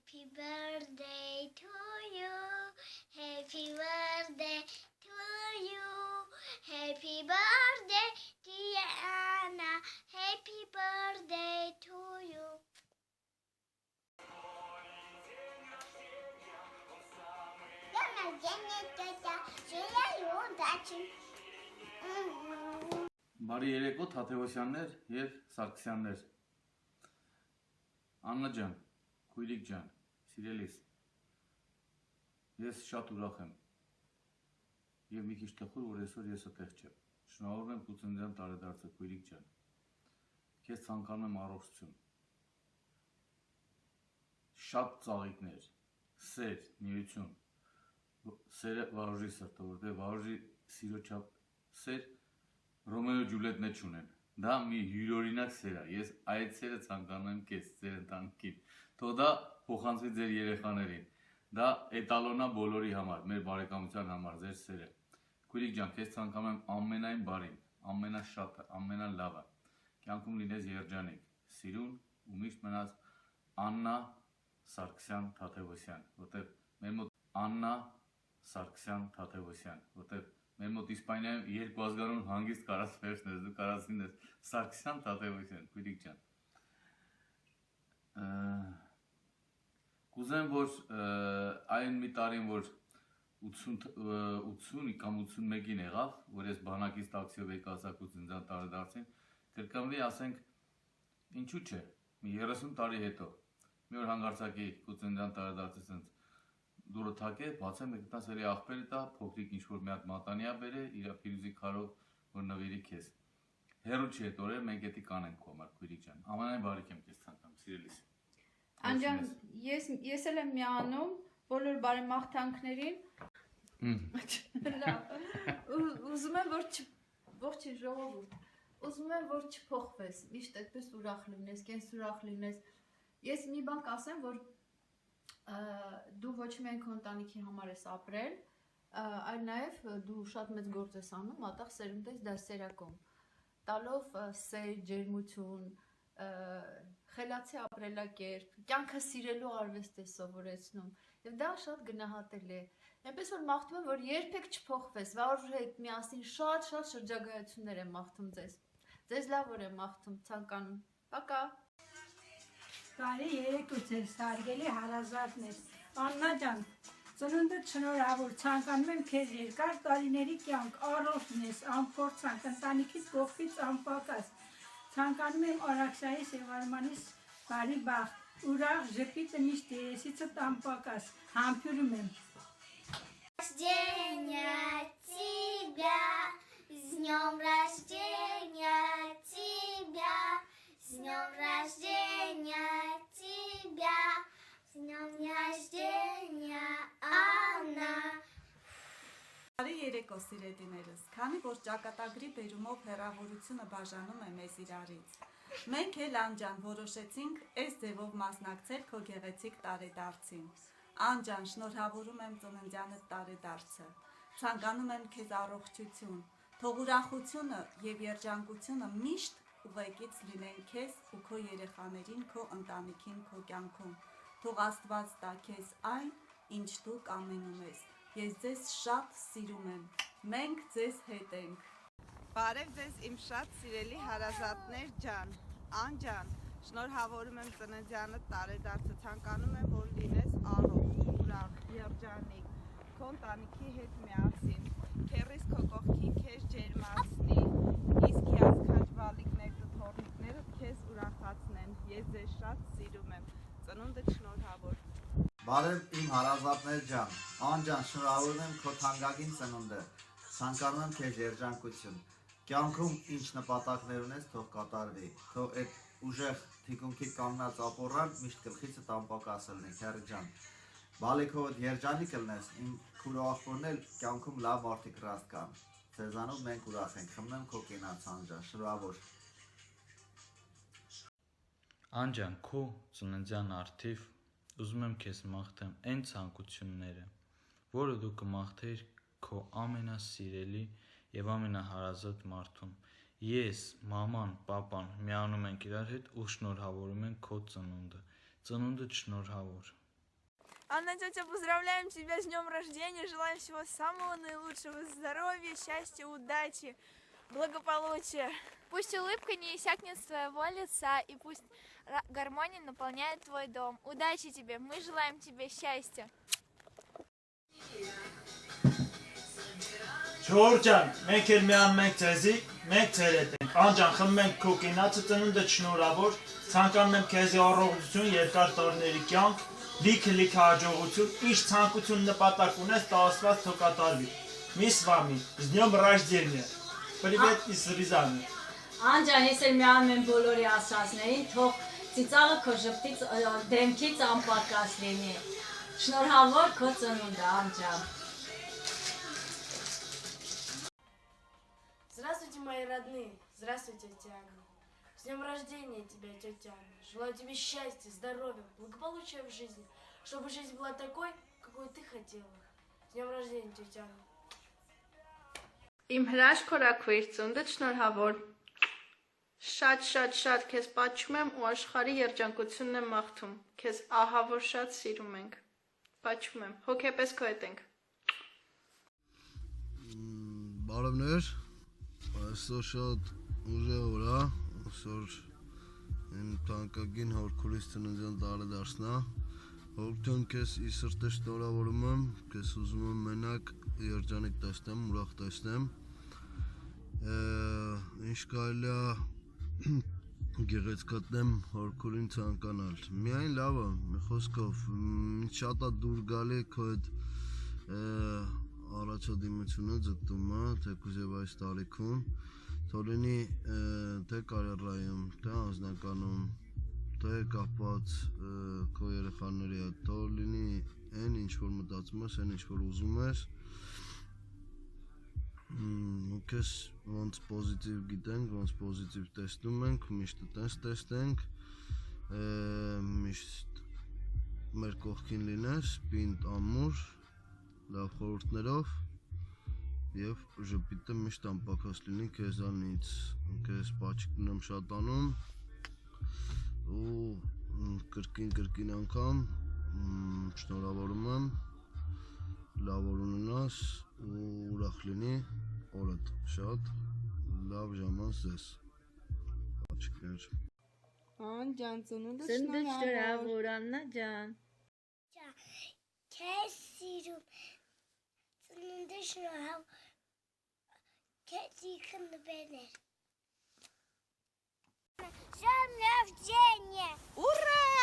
Happy birthday to you. Happy birthday to you. Happy birthday, dear Anna. Happy birthday to you. Բարի երեկո Թաթևոսյաններ և Սարգսյաններ։ Աննա ջան, քույրիկ ջան, սիրելիս, ես շատ ուրախ եմ և մի քիչ տխուր, որ այսօր ես այդտեղ չեմ։ Շնորհավորում եմ քո ծննդյան տարեդարձը, քույրիկ ջան։ Քեզ ցանկանում եմ առողջություն, շատ ծաղիկներ, սեր, միություն, սերը վարժի սրտը, որտեղ վարժի սիրո չափ սեր Ռոմեո Ջուլիետն չունեն։ Դա մի յուրօրինակ սեր է։ Ես այդ սերը ցանկանում եմ քեզ, ձեր ընտանիքին։ Թող դա փոխանցվի ձեր երեխաներին։ Դա էտալոնա բոլորի համար, մեր բարեկամության համար, ձեր սերը։ Քույրիկ ջան, քեզ ցանկանում եմ ամենայն բարին, ամենաշատը, ամենալավը։ Կյանքում լինես երջանիկ, սիրուն ու միշտ մնաս Աննա Սարգսյան Թաթևոսյան, որտեղ մեր մոտ Աննա Սարգսյան Թաթևոսյան, որտեղ մեր մոտ Իսպանիայում երկու ազգանուն հանգիստ կարած վերցնես, դու կարած լինես Սարգսյան Թաթևոսյան, քույրիկ ջան։ Կուզեմ, որ այն մի տարին, որ 80 կամ 81-ին եղավ, որ ես բանակից տաքսիով եկա ասակու ծննդյան տարեդարձին, կրկնվի, ասենք, ինչու՞ չէ, մի 30 տարի հետո, մի օր հանգարցակի քո ծննդյան տարեդարձից ինձ դուրը թակե, բացեմ, գտնաս էլի աղբերը տա, փոքրիկ ինչ-որ մի հատ մատանյա բերե, իրա փիրուզի քարով, որ նվիրի քեզ։ Հեռու չի այդ օրերը, մենք էդի կանենք քո համար, քույրիկ ջան։ Ամենայն բարիք եմ քեզ ցանկանում, սիրելիս։ Անջան, ես էլ եմ միանում բոլոր բարեմաղթանքներին։ Ուզում եմ, որ ողջին ժողովուրդ, ուզում եմ, որ չփոխվես, միշտ այդպես ուրախ լինես, կենսուրախ լինես։ Ես մի բան կասեմ, որ դու ոչ միայն քո ընտանիքի համար ես ապրել, այլ նաև դու շատ մեծ գործ ես անում, ատեղ սերունդ ես դասերակում, տալով սեր, ջերմություն, խելացի ապրելակերպ, կյանքը սիրելու արվեստ ես սովորեցնում, և դա շատ գնահատելի է։ Այնպես որ մաղթում եմ, որ երբեք չփոխվես, վաղուր հետ միասին շատ շրջագայություններ եմ մաղթում ձեզ։ Ձեզ լավ օր եմ մաղթում, ցանկանում։ Պակա։ Բարի երեկո ձեզ հարգելի հարազատներ, Աննա ջան, ծնունդդ շնորհավոր, ցանկանում եմ քեզ երկար տարիների կյանք, առողջ լինես, անփորձանք, ընտանիքիդ կողքից անպակաս, ցանկանում եմ Արաքսայիս և Արմանիս բարի բախտ, ուրախ ժպիտը միշտ երեսիցդ անպակաս, համբուրում եմ։ С днем рождения тебя, с днем рождения тебя, с днем рождения, Анна. Բարի երեկո սիրելիներս, քանի որ ճակատագրի բերումով հեռավորությունը բաժանում է մեզ իրարից։ Մենք էլ Անջան որոշեցինք այս ձևով մասնակցել քո գեղեցիկ տարեդարձին։ Անջան, շնորհավորում եմ ծննդյանդ տարեդարձը։ Ցանկանում եմ քեզ առողջություն, թող ուրախությունը և երջանկությունը միշտ ուղեկից լինեն քեզ ու քո երեխաներին, քո ընտանիքին, քո կյանքում։ Թող Աստված տա քեզ այն, ինչ դու կամենում ես։ Ես ձեզ շատ սիրում եմ։ Մենք ձեզ հետ ենք։ Բարև ձեզ իմ շատ սիրելի հարազատներ ջան, Անջան, շնորհավորում եմ ծննդյանդ տարեդարձը, ցանկանում եմ, որ լինես առողջ, ուրախ, երջանիկ, քո ընտանիքի հետ միասին, քեռիս քո կողքին քեզ ջերմացնի, իսկ հիասքանչ բալիկներդ ու թոռնիկներդ քեզ ուրախացնեն։ Ես ձեզ շատ սիրում եմ։ Ծնունդդ շնորհավոր։ Բարև իմ հարազատներ ջան, Անջան, շնորհավորում եմ քո թանկագին ծնունդը, ցանկանում եմ քեզ երջանկություն, Կյանքում ինչ նպատակներ ունես, թող կատարվի։ Թող այդ ուժեղ թիկունքի կանգնած ապորան միշտ գլխիցդ անպակաս լինի, քեռի ջան։ Բալիքով երջանիկ կլնես, իմ քուրո աղբորն էլ կյանքում լավ մարդիկ ռաստ կան։ Ձեզանով մենք ուրախ ենք, խմնեմ քո կինաց Անջան, շնորհավոր։ Անջան, քո ծննդյան արդիվ ուզում եմ քեզ մաղթեմ այն ցանկությունները, որը դու կմաղթեիր քո ամենասիրելի եւ ամենահարազատ մարդուն։ Ես, մաման, պապան միանում ենք իրար հետ ու շնորհավորում ենք քո ծնունդը։ Ծնունդդ շնորհավոր։ Анна, тетя, поздравляем тебя с днем рождения, желаем всего самого наилучшего, здоровья, счастья, удачи, благополучия. Пусть улыбка не иссякнет с твоего лица, и пусть гармония наполняет твой дом. Удачи тебе, мы желаем тебе счастья. Չորջան, մենք էլ միանում ենք ձեզի, մենք ձեր հետ ենք, Անջան, խմում ենք քո կինացը ծնունդդ շնորհավոր, ցանկանում եմ քեզի առողջություն, երկար տարիների կյանք, լիքը հաջողություն, ինչ ցանկություն նպատակ ունես, տա Աստված թող կատարվի։ Մի с вами, с днем рождения. Привет из Рязани. Անջան, ես էլ միանում եմ բոլորի ասածներին, թող ծիծաղը քո ժպտից դեմքից անպակաս լինի։ Շնորհավոր քո ծնունդը, Անջան։ Здравствуйте, мои родные. Здравствуйте, тетя Анна. С днем рождения тебя, тетя Анна. Желаю тебе счастья, здоровья, благополучия в жизни. Чтобы жизнь была такой, какой ты хотела. С днем рождения, тетя Анна. Իմ հրաշք քորակույր ծնունդդ շնորհավոր։ Շատ քեզ պատչում եմ ու աշխարհի երջանկությունն եմ մաղթում։ Քեզ ահավոր շատ սիրում ենք։ Պատչում եմ։ Հոգեպես քո հետ ենք։ Բարևներ, այսօր շատ ուժեղ օր է, այսօր իմ թանկագին հորքուրից ծննդյան տարեդարձն է, հորքթան քեզ ի սրտե շնորհավորում եմ, քեզ ուզում եմ մենակ երջանիկ տեսնեմ, ուրախ տեսնեմ, ինչ կարելի է գեղեցկացնեմ հորքուրին ցանկանալ, միայն լավը, մի խոսքով, շատ է դուր գալի քո այդ առաջադիմությունը ձգտումը, թեկուզ եւ այս տարիքում, թող լինի թե կարիերայում, թե անձնականում, թե կապված քո երեխաների հետ, թող լինի այն ինչ որ մտածում ես, այն ինչ որ ուզում ես, ու քեզ ոնց պոզիտիվ գիտենք, ոնց պոզիտիվ տեսնում ենք, միշտ տես տեսնենք, միշտ մեր կողքին լինես, պինդ ամուր, լավ խորհուրդներով եւ ժպիտը միշտ անպակաս լինի քեզանից, քեզ պաչիկն եմ շատ անում ու կրկին անգամ շնորհավորում եմ, լավ օր ունենաս ու ուրախ լինի օրդ շատ, լավ ժամանց ձեզ, պաչիկներ։ Անջան, ծնունդդ շնորհավոր, Աննա ջան։ Քեզ սիրում, ծնունդը շնորհավոր, քեզ իքնբերներ։ С днем рождения! Ура!